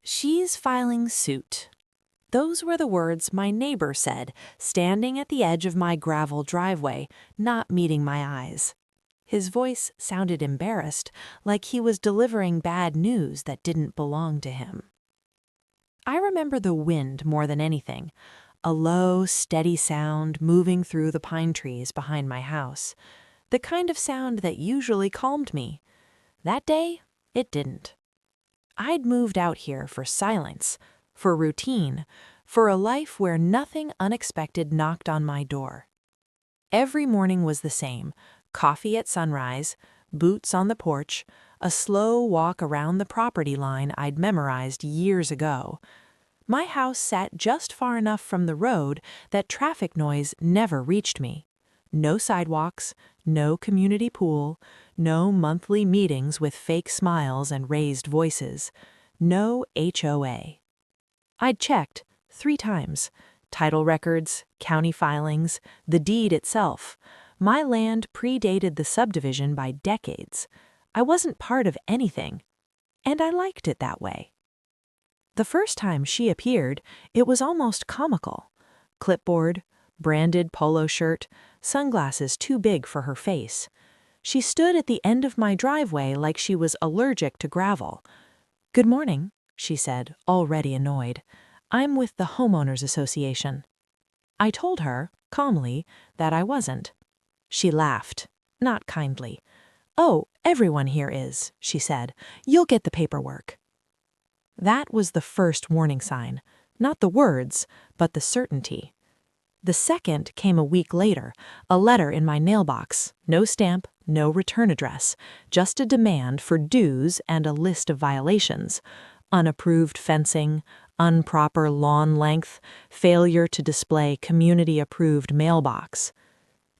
She's filing suit. Those were the words my neighbor said, standing at the edge of my gravel driveway, not meeting my eyes. His voice sounded embarrassed, like he was delivering bad news that didn't belong to him. I remember the wind more than anything, a low, steady sound moving through the pine trees behind my house, the kind of sound that usually calmed me. That day, it didn't. I'd moved out here for silence, for routine, for a life where nothing unexpected knocked on my door. Every morning was the same: coffee at sunrise, boots on the porch, a slow walk around the property line I'd memorized years ago. My house sat just far enough from the road that traffic noise never reached me. No sidewalks, no community pool, no monthly meetings with fake smiles and raised voices, no HOA. I'd checked 3 times: title records, county filings, the deed itself. My land predated the subdivision by decades. I wasn't part of anything, and I liked it that way. The first time she appeared, it was almost comical. Clipboard, branded polo shirt, sunglasses too big for her face. She stood at the end of my driveway like she was allergic to gravel. "Good morning," she said, already annoyed. "I'm with the Homeowners Association." I told her, calmly, that I wasn't. She laughed, not kindly. "Oh, everyone here is," she said. "You'll get the paperwork." That was the first warning sign, not the words, but the certainty. The second came a week later, a letter in my mailbox, no stamp, no return address, just a demand for dues and a list of violations: unapproved fencing, improper lawn length, failure to display community-approved mailbox.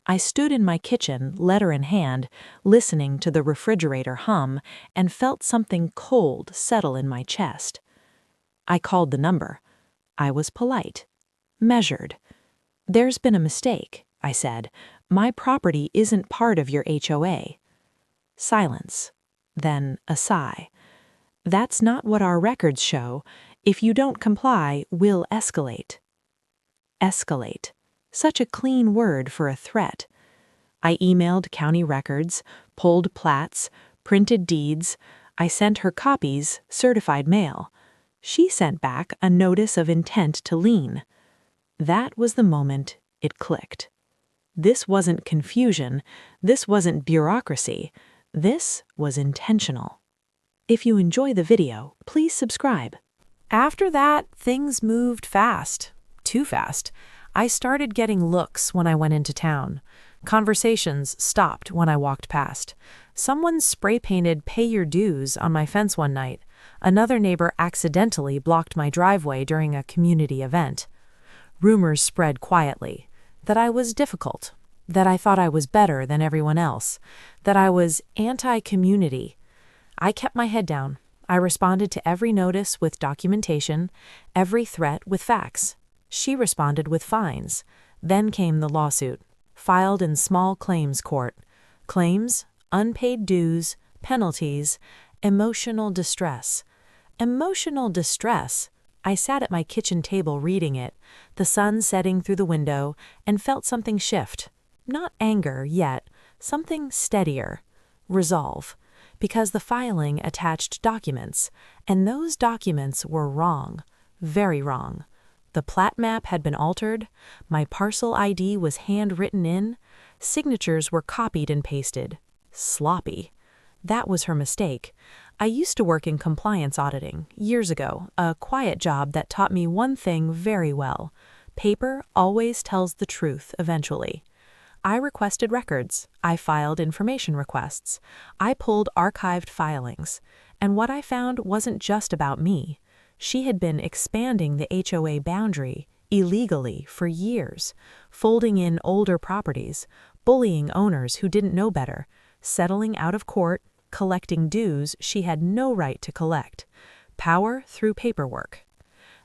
I stood in my kitchen, letter in hand, listening to the refrigerator hum, and felt something cold settle in my chest. I called the number. I was polite, measured. "There's been a mistake," I said. "My property isn't part of your HOA." Silence. Then a sigh. "That's not what our records show. If you don't comply, we'll escalate." Escalate. Such a clean word for a threat. I emailed county records, pulled plats, printed deeds. I sent her copies, certified mail. She sent back a notice of intent to lien. That was the moment it clicked. This wasn't confusion. This wasn't bureaucracy. This was intentional. If you enjoy the video, please subscribe. After that, things moved fast. Too fast. I started getting looks when I went into town. Conversations stopped when I walked past. Someone spray-painted "Pay Your Dues" on my fence one night. Another neighbor accidentally blocked my driveway during a community event. Rumors spread quietly that I was difficult, that I thought I was better than everyone else, that I was anti-community. I kept my head down. I responded to every notice with documentation, every threat with facts. She responded with fines. Then came the lawsuit, filed in small claims court. Claims, unpaid dues, penalties, emotional distress. Emotional distress. I sat at my kitchen table reading it, the sun setting through the window, and felt something shift. Not anger yet, something steadier. Resolve. Because the filing attached documents, and those documents were wrong. Very wrong. The plat map had been altered, my parcel ID was handwritten in, signatures were copied and pasted. Sloppy. That was her mistake. I used to work in compliance auditing, years ago, a quiet job that taught me one thing very well: paper always tells the truth eventually. I requested records, I filed information requests, I pulled archived filings, and what I found wasn't just about me. She had been expanding the HOA boundary illegally for years, folding in older properties, bullying owners who didn't know better, settling out of court, collecting dues she had no right to collect. Power through paperwork.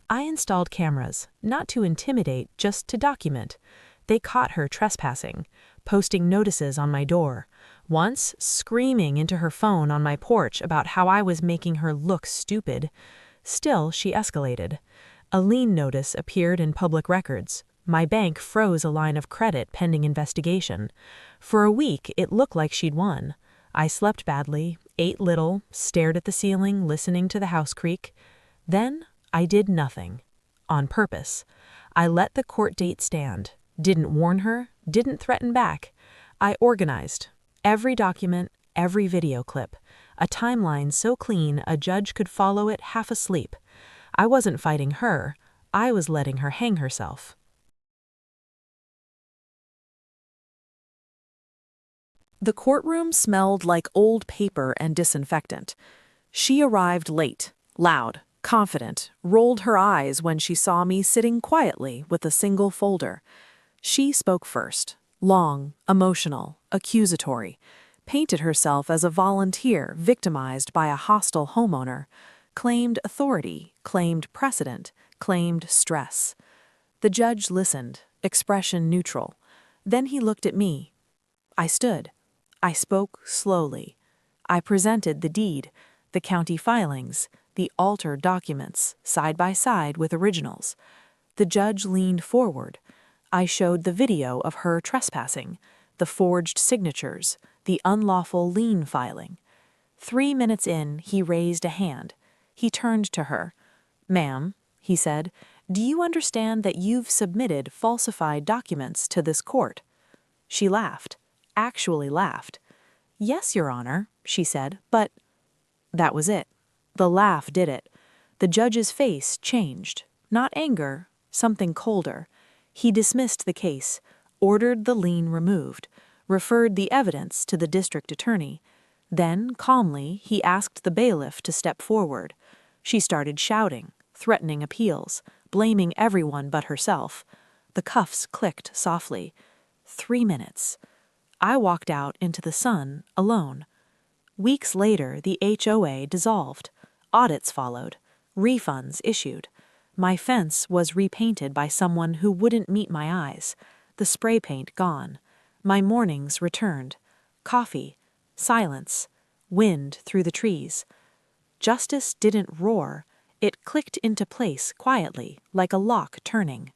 I installed cameras, not to intimidate, just to document. They caught her trespassing, posting notices on my door, once screaming into her phone on my porch about how I was making her look stupid. Still, she escalated. A lien notice appeared in public records. My bank froze a line of credit pending investigation. For a week, it looked like she'd won. I slept badly, ate little, stared at the ceiling, listening to the house creak. Then, I did nothing. On purpose. I let the court date stand. Didn't warn her, didn't threaten back. I organized. Every document, every video clip. A timeline so clean a judge could follow it half asleep. I wasn't fighting her. I was letting her hang herself. The courtroom smelled like old paper and disinfectant. She arrived late, loud, confident, rolled her eyes when she saw me sitting quietly with a single folder. She spoke first, long, emotional, accusatory, painted herself as a volunteer victimized by a hostile homeowner, claimed authority, claimed precedent, claimed stress. The judge listened, expression neutral. Then he looked at me. I stood. I spoke slowly. I presented the deed, the county filings, the altered documents, side by side with originals. The judge leaned forward. I showed the video of her trespassing, the forged signatures, the unlawful lien filing. 3 minutes in, he raised a hand. He turned to her. "Ma'am," he said, "do you understand that you've submitted falsified documents to this court?" She laughed. Actually laughed. "Yes, Your Honor," she said, "but—" That was it. The laugh did it. The judge's face changed. Not anger, something colder. He dismissed the case, ordered the lien removed, referred the evidence to the district attorney. Then, calmly, he asked the bailiff to step forward. She started shouting, threatening appeals, blaming everyone but herself. The cuffs clicked softly. 3 minutes. I walked out into the sun, alone. Weeks later, the HOA dissolved. Audits followed. Refunds issued. My fence was repainted by someone who wouldn't meet my eyes. The spray paint gone. My mornings returned. Coffee. Silence. Wind through the trees. Justice didn't roar. It clicked into place quietly, like a lock turning.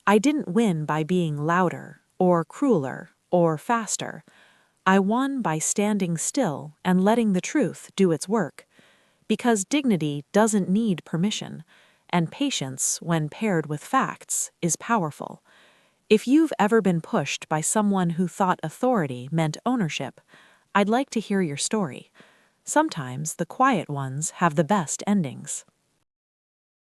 I didn't win by being louder, or crueler, or faster. I won by standing still and letting the truth do its work. Because dignity doesn't need permission, and patience, when paired with facts, is powerful. If you've ever been pushed by someone who thought authority meant ownership, I'd like to hear your story. Sometimes the quiet ones have the best endings.